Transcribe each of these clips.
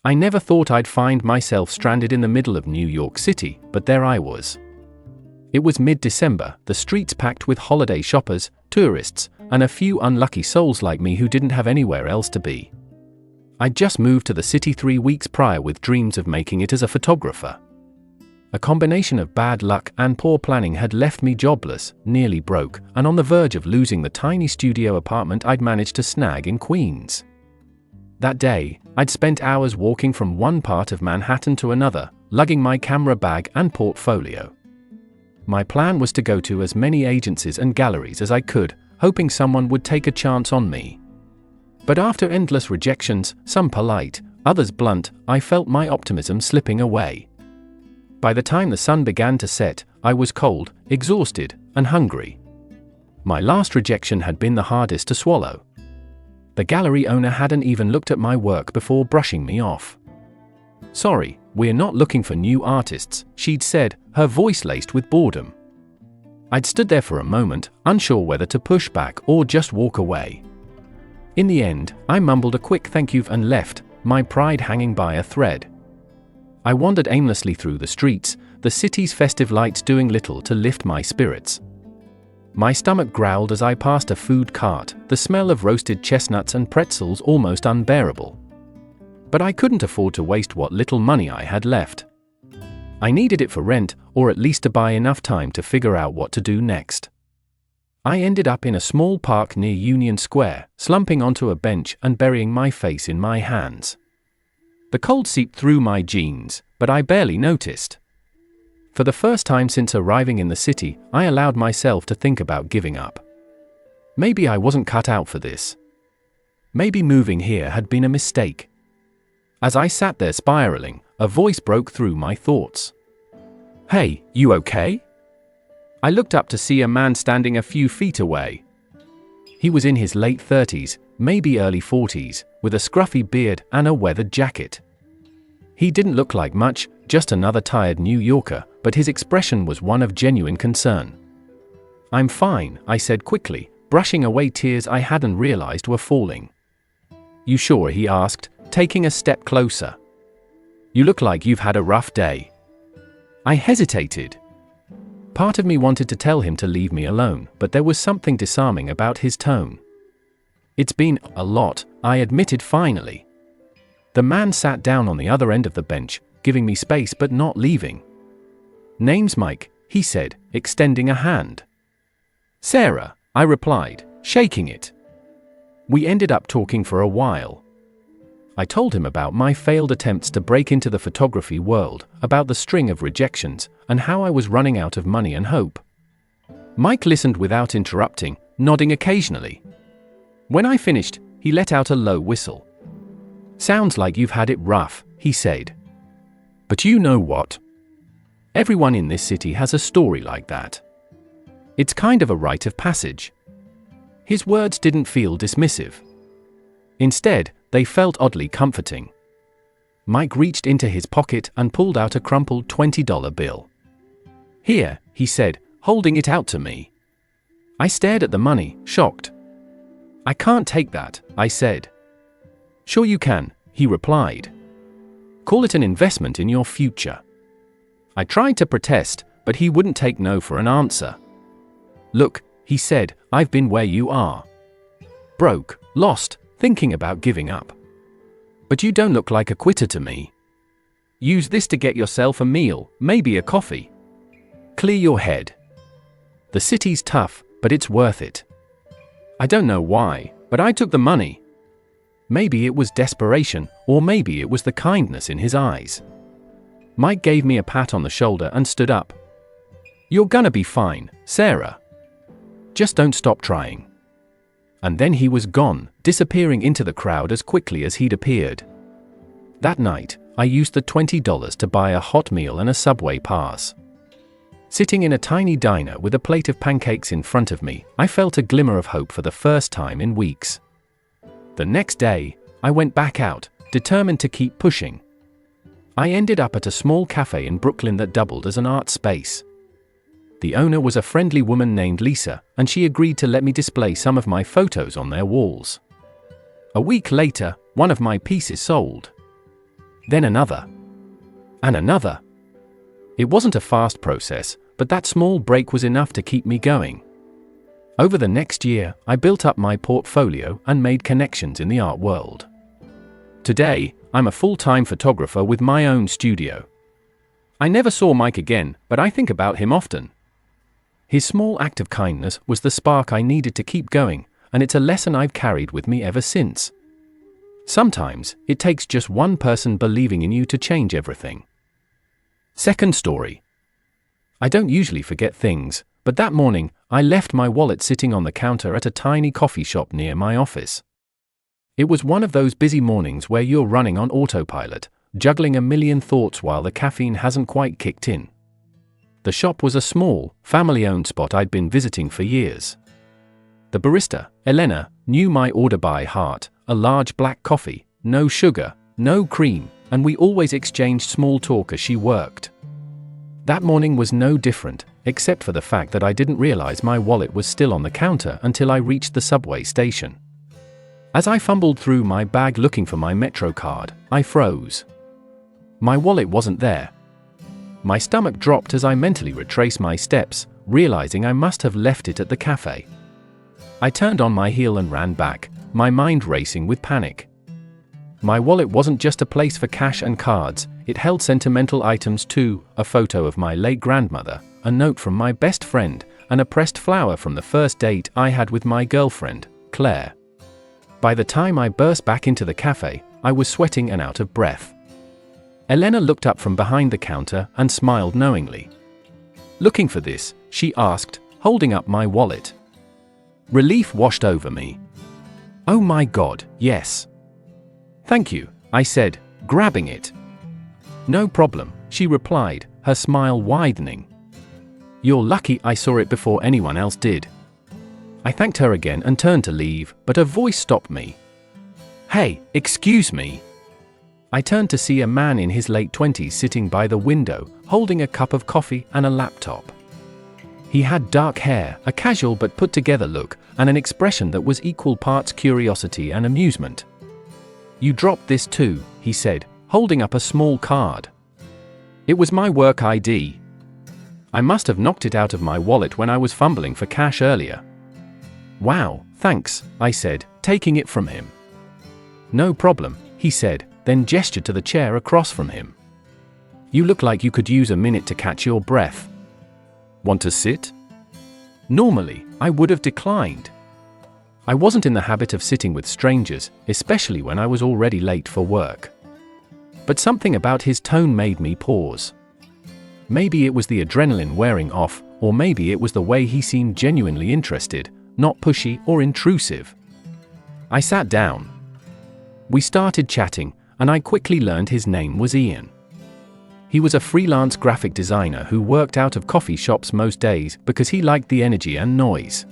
I never thought I'd find myself stranded in the middle of New York City, but there I was. It was mid-December, the streets packed with holiday shoppers, tourists, and a few unlucky souls like me who didn't have anywhere else to be. I'd just moved to the city 3 weeks prior with dreams of making it as a photographer. A combination of bad luck and poor planning had left me jobless, nearly broke, and on the verge of losing the tiny studio apartment I'd managed to snag in Queens. That day, I'd spent hours walking from one part of Manhattan to another, lugging my camera bag and portfolio. My plan was to go to as many agencies and galleries as I could, hoping someone would take a chance on me. But after endless rejections, some polite, others blunt, I felt my optimism slipping away. By the time the sun began to set, I was cold, exhausted, and hungry. My last rejection had been the hardest to swallow. The gallery owner hadn't even looked at my work before brushing me off. "Sorry, we're not looking for new artists," she'd said, her voice laced with boredom. I'd stood there for a moment, unsure whether to push back or just walk away. In the end, I mumbled a quick thank you and left, my pride hanging by a thread. I wandered aimlessly through the streets, the city's festive lights doing little to lift my spirits. My stomach growled as I passed a food cart, the smell of roasted chestnuts and pretzels almost unbearable. But I couldn't afford to waste what little money I had left. I needed it for rent, or at least to buy enough time to figure out what to do next. I ended up in a small park near Union Square, slumping onto a bench and burying my face in my hands. The cold seeped through my jeans, but I barely noticed. For the first time since arriving in the city, I allowed myself to think about giving up. Maybe I wasn't cut out for this. Maybe moving here had been a mistake. As I sat there spiraling, a voice broke through my thoughts. "Hey, you okay?" I looked up to see a man standing a few feet away. He was in his late 30s, maybe early 40s, with a scruffy beard and a weathered jacket. He didn't look like much, just another tired New Yorker, but his expression was one of genuine concern. "I'm fine," I said quickly, brushing away tears I hadn't realized were falling. "You sure?" he asked, taking a step closer. "You look like you've had a rough day." I hesitated. Part of me wanted to tell him to leave me alone, but there was something disarming about his tone. "It's been a lot," I admitted finally. The man sat down on the other end of the bench, giving me space but not leaving. "Name's Mike," he said, extending a hand. "Sarah," I replied, shaking it. We ended up talking for a while. I told him about my failed attempts to break into the photography world, about the string of rejections, and how I was running out of money and hope. Mike listened without interrupting, nodding occasionally. When I finished, he let out a low whistle. "Sounds like you've had it rough," he said. "But you know what? Everyone in this city has a story like that. It's kind of a rite of passage." His words didn't feel dismissive. Instead, they felt oddly comforting. Mike reached into his pocket and pulled out a crumpled $20 bill. "Here," he said, holding it out to me. I stared at the money, shocked. "I can't take that," I said. "Sure you can," he replied. "Call it an investment in your future." I tried to protest, but he wouldn't take no for an answer. "Look," he said, "I've been where you are. Broke, lost, thinking about giving up. But you don't look like a quitter to me. Use this to get yourself a meal, maybe a coffee. Clear your head. The city's tough, but it's worth it." I don't know why, but I took the money. Maybe it was desperation, or maybe it was the kindness in his eyes. Mike gave me a pat on the shoulder and stood up. "You're gonna be fine, Sarah. Just don't stop trying." And then he was gone, disappearing into the crowd as quickly as he'd appeared. That night, I used the $20 to buy a hot meal and a subway pass. Sitting in a tiny diner with a plate of pancakes in front of me, I felt a glimmer of hope for the first time in weeks. The next day, I went back out, determined to keep pushing. I ended up at a small cafe in Brooklyn that doubled as an art space. The owner was a friendly woman named Lisa, and she agreed to let me display some of my photos on their walls. A week later, one of my pieces sold. then another, and another. It wasn't a fast process, but that small break was enough to keep me going. Over the next year, I built up my portfolio and made connections in the art world. Today, I'm a full-time photographer with my own studio. I never saw Mike again, but I think about him often. His small act of kindness was the spark I needed to keep going, and it's a lesson I've carried with me ever since. Sometimes, it takes just one person believing in you to change everything. Second story. I don't usually forget things, but that morning, I left my wallet sitting on the counter at a tiny coffee shop near my office. It was one of those busy mornings where you're running on autopilot, juggling a million thoughts while the caffeine hasn't quite kicked in. The shop was a small, family-owned spot I'd been visiting for years. The barista, Elena, knew my order by heart: a large black coffee, no sugar, no cream, and we always exchanged small talk as she worked. That morning was no different, except for the fact that I didn't realize my wallet was still on the counter until I reached the subway station. As I fumbled through my bag looking for my Metro card, I froze. My wallet wasn't there. My stomach dropped as I mentally retraced my steps, realizing I must have left it at the cafe. I turned on my heel and ran back, my mind racing with panic. My wallet wasn't just a place for cash and cards, it held sentimental items too: a photo of my late grandmother, a note from my best friend, and a pressed flower from the first date I had with my girlfriend, Claire. By the time I burst back into the cafe, I was sweating and out of breath. Elena looked up from behind the counter and smiled knowingly. "Looking for this?" she asked, holding up my wallet. Relief washed over me. "Oh my God, yes." "Thank you," I said, grabbing it. "No problem," she replied, her smile widening. "You're lucky I saw it before anyone else did." I thanked her again and turned to leave, but a voice stopped me. "Hey, excuse me." I turned to see a man in his late 20s sitting by the window, holding a cup of coffee and a laptop. He had dark hair, a casual but put-together look, and an expression that was equal parts curiosity and amusement. "You dropped this too," he said, holding up a small card. It was my work ID. I must have knocked it out of my wallet when I was fumbling for cash earlier. "Wow, thanks," I said, taking it from him. "No problem," he said, then gestured to the chair across from him. "You look like you could use a minute to catch your breath. Want to sit?" Normally, I would have declined. I wasn't in the habit of sitting with strangers, especially when I was already late for work. But something about his tone made me pause. Maybe it was the adrenaline wearing off, or maybe it was the way he seemed genuinely interested, not pushy or intrusive. I sat down. We started chatting, and I quickly learned his name was Ian. He was a freelance graphic designer who worked out of coffee shops most days because he liked the energy and noise.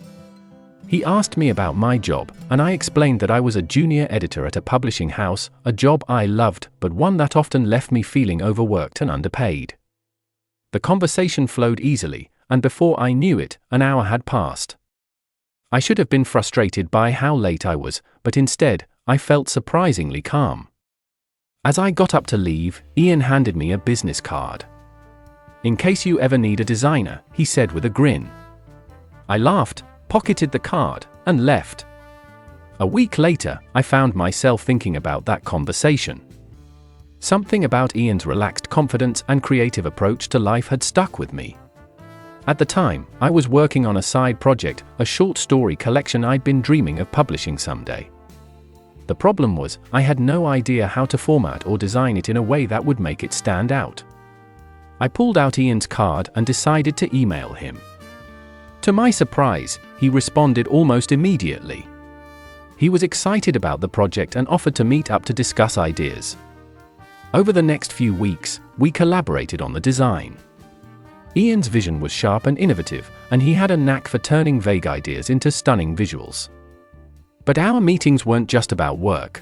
He asked me about my job, and I explained that I was a junior editor at a publishing house, a job I loved, but one that often left me feeling overworked and underpaid. The conversation flowed easily, and before I knew it, an hour had passed. I should have been frustrated by how late I was, but instead, I felt surprisingly calm. As I got up to leave, Ian handed me a business card. "In case you ever need a designer," he said with a grin. I laughed, pocketed the card, and left. A week later, I found myself thinking about that conversation. Something about Ian's relaxed confidence and creative approach to life had stuck with me. At the time, I was working on a side project, a short story collection I'd been dreaming of publishing someday. The problem was, I had no idea how to format or design it in a way that would make it stand out. I pulled out Ian's card and decided to email him. To my surprise, he responded almost immediately. He was excited about the project and offered to meet up to discuss ideas. Over the next few weeks, we collaborated on the design. Ian's vision was sharp and innovative, and he had a knack for turning vague ideas into stunning visuals. But our meetings weren't just about work.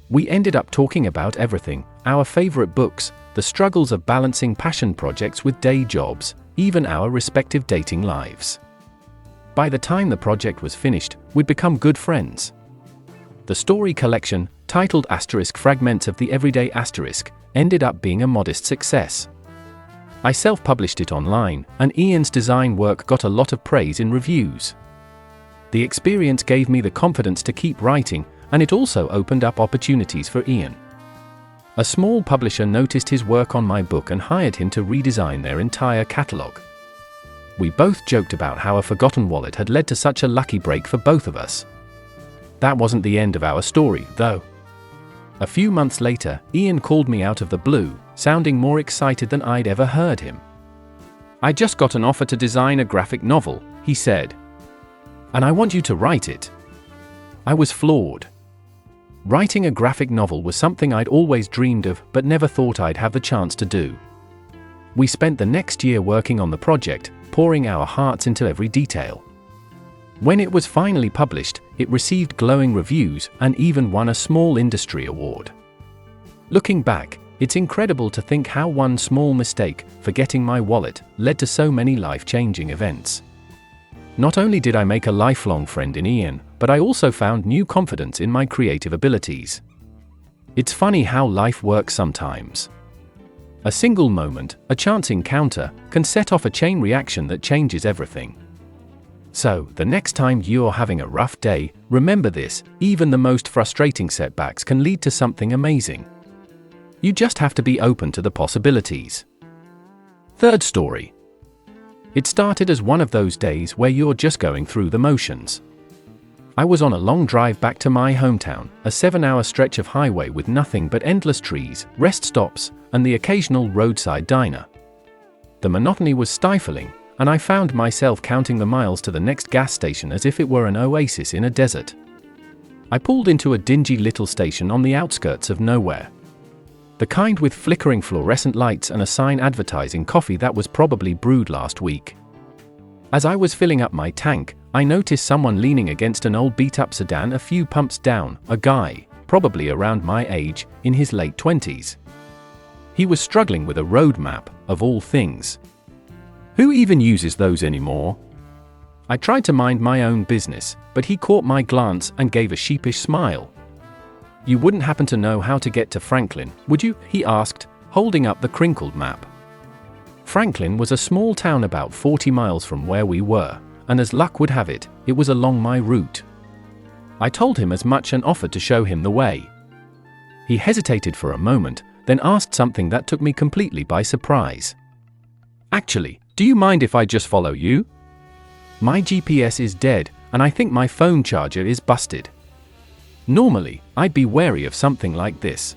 We ended up talking about everything: our favorite books, the struggles of balancing passion projects with day jobs, even our respective dating lives. By the time the project was finished, we'd become good friends. The story collection, titled Fragments of the Everyday ended up being a modest success. I self-published it online, and Ian's design work got a lot of praise in reviews. The experience gave me the confidence to keep writing, and it also opened up opportunities for Ian. A small publisher noticed his work on my book and hired him to redesign their entire catalogue. We both joked about how a forgotten wallet had led to such a lucky break for both of us. That wasn't the end of our story, though. A few months later, Ian called me out of the blue, sounding more excited than I'd ever heard him. "I just got an offer to design a graphic novel," he said. "And I want you to write it." I was floored. Writing a graphic novel was something I'd always dreamed of, but never thought I'd have the chance to do. We spent the next year working on the project, pouring our hearts into every detail. When it was finally published, it received glowing reviews and even won a small industry award. Looking back, it's incredible to think how one small mistake, forgetting my wallet, led to so many life-changing events. Not only did I make a lifelong friend in Ian, but I also found new confidence in my creative abilities. It's funny how life works sometimes. A single moment, a chance encounter, can set off a chain reaction that changes everything. So, the next time you're having a rough day, remember this: even the most frustrating setbacks can lead to something amazing. You just have to be open to the possibilities. Third story. It started as one of those days where you're just going through the motions. I was on a long drive back to my hometown, a 7-hour stretch of highway with nothing but endless trees, rest stops, and the occasional roadside diner. The monotony was stifling, and I found myself counting the miles to the next gas station as if it were an oasis in a desert. I pulled into a dingy little station on the outskirts of nowhere. The kind with flickering fluorescent lights and a sign advertising coffee that was probably brewed last week. As I was filling up my tank, I noticed someone leaning against an old beat-up sedan a few pumps down, a guy, probably around my age, in his late 20s. He was struggling with a road map, of all things. Who even uses those anymore? I tried to mind my own business, but he caught my glance and gave a sheepish smile. "You wouldn't happen to know how to get to Franklin, would you?" he asked, holding up the crinkled map. Franklin was a small town about 40 miles from where we were, and as luck would have it, it was along my route. I told him as much and offered to show him the way. He hesitated for a moment, then asked something that took me completely by surprise. "Actually, do you mind if I just follow you? My GPS is dead, and I think my phone charger is busted." Normally, I'd be wary of something like this.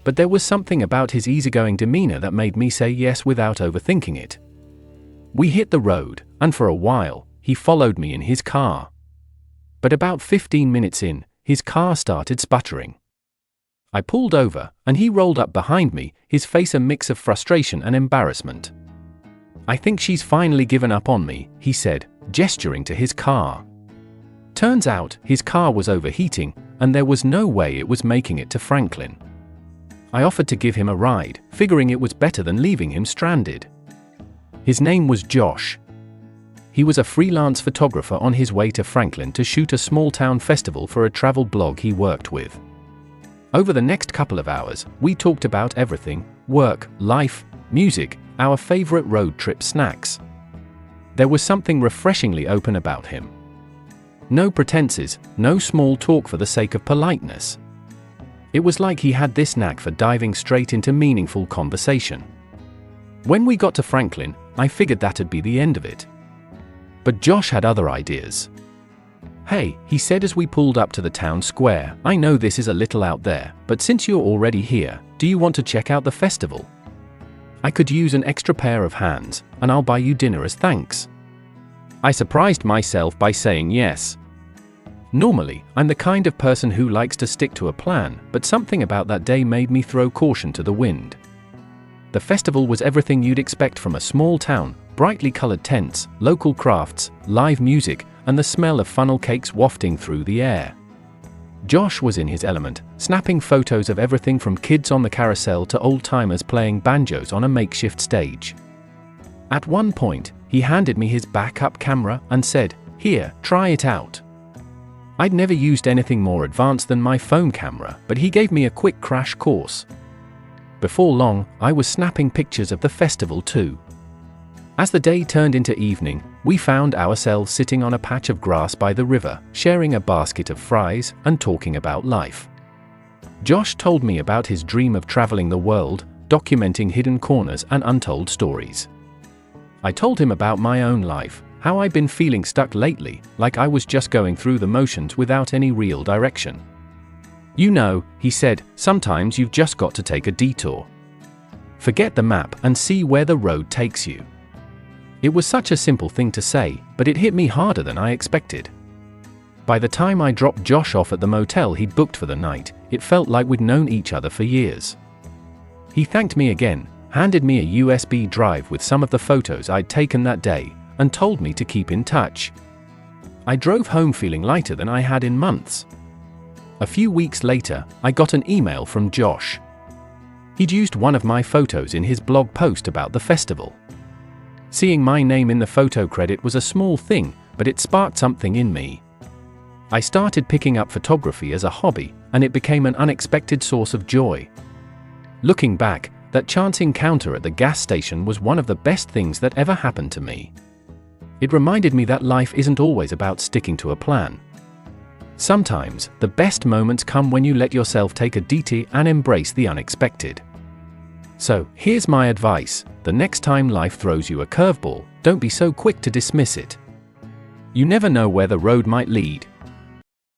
But there was something about his easygoing demeanor that made me say yes without overthinking it. We hit the road, and for a while, he followed me in his car. But about 15 minutes in, his car started sputtering. I pulled over, and he rolled up behind me, his face a mix of frustration and embarrassment. "I think she's finally given up on me," he said, gesturing to his car. Turns out, his car was overheating, and there was no way it was making it to Franklin. I offered to give him a ride, figuring it was better than leaving him stranded. His name was Josh. He was a freelance photographer on his way to Franklin to shoot a small-town festival for a travel blog he worked with. Over the next couple of hours, we talked about everything: work, life, music, our favorite road trip snacks. There was something refreshingly open about him. No pretenses, no small talk for the sake of politeness. It was like he had this knack for diving straight into meaningful conversation. When we got to Franklin, I figured that'd be the end of it. But Josh had other ideas. "Hey," he said as we pulled up to the town square, "I know this is a little out there, but since you're already here, do you want to check out the festival? I could use an extra pair of hands, and I'll buy you dinner as thanks." I surprised myself by saying yes. Normally, I'm the kind of person who likes to stick to a plan, but something about that day made me throw caution to the wind. The festival was everything you'd expect from a small town: brightly colored tents, local crafts, live music, and the smell of funnel cakes wafting through the air. Josh was in his element, snapping photos of everything from kids on the carousel to old-timers playing banjos on a makeshift stage. At one point, he handed me his backup camera and said, "Here, try it out." I'd never used anything more advanced than my phone camera, but he gave me a quick crash course. Before long, I was snapping pictures of the festival too. As the day turned into evening, we found ourselves sitting on a patch of grass by the river, sharing a basket of fries and talking about life. Josh told me about his dream of traveling the world, documenting hidden corners and untold stories. I told him about my own life, how I'd been feeling stuck lately, like I was just going through the motions without any real direction. You know, he said, sometimes you've just got to take a detour. Forget the map and see where the road takes you. It was such a simple thing to say, but it hit me harder than I expected. By the time I dropped Josh off at the motel he'd booked for the night, it felt like we'd known each other for years. He thanked me again, handed me a USB drive with some of the photos I'd taken that day, and told me to keep in touch. I drove home feeling lighter than I had in months. A few weeks later, I got an email from Josh. He'd used one of my photos in his blog post about the festival. Seeing my name in the photo credit was a small thing, but it sparked something in me. I started picking up photography as a hobby, and it became an unexpected source of joy. Looking back, that chance encounter at the gas station was one of the best things that ever happened to me. It reminded me that life isn't always about sticking to a plan. Sometimes, the best moments come when you let yourself take a detour and embrace the unexpected. So, here's my advice: the next time life throws you a curveball, don't be so quick to dismiss it. You never know where the road might lead,